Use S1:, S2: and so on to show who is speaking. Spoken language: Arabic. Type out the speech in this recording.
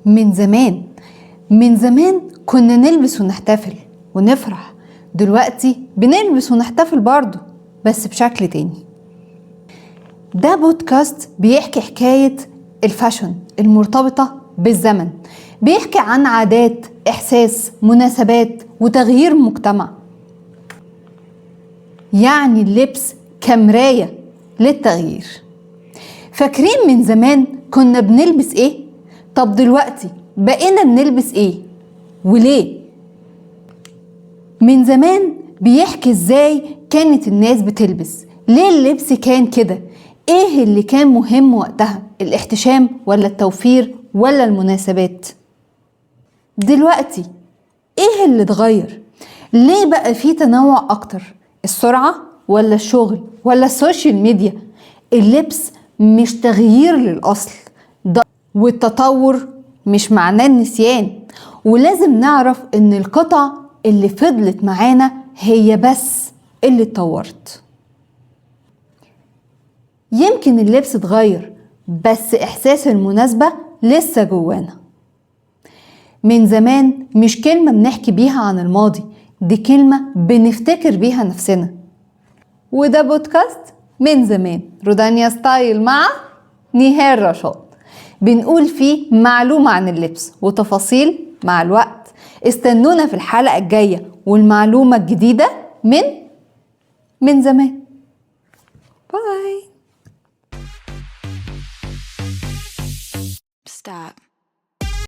S1: من زمان كنا نلبس ونحتفل ونفرح. دلوقتي بنلبس ونحتفل برضو، بس بشكل تاني. ده بودكاست بيحكي حكاية الفاشن المرتبطة بالزمن، بيحكي عن عادات، إحساس، مناسبات وتغيير مجتمع. يعني اللبس كمراية للتغيير. فاكرين من زمان كنا بنلبس ايه؟ طب دلوقتي بقينا بنلبس ايه؟ وليه؟ من زمان بيحكي ازاي كانت الناس بتلبس، ليه اللبس كان كده، ايه اللي كان مهم وقتها، الاحتشام ولا التوفير ولا المناسبات. دلوقتي ايه اللي اتغير؟ ليه بقى في تنوع اكتر؟ السرعة ولا الشغل ولا السوشيال ميديا؟ اللبس مش تغيير للأصل ده، والتطور مش معناه النسيان. ولازم نعرف ان القطع اللي فضلت معانا هي بس اللي اتطورت. يمكن اللبس اتغير بس احساس المناسبة لسه جوانا. من زمان مش كلمة بنحكي بيها عن الماضي، دي كلمة بنفتكر بيها نفسنا. وده بودكاست من زمان رودانيا ستايل مع نهار رشاد، بنقول فيه معلومة عن اللبس وتفاصيل مع الوقت. استنونا في الحلقة الجاية والمعلومة الجديدة من زمان. باي.
S2: Stop.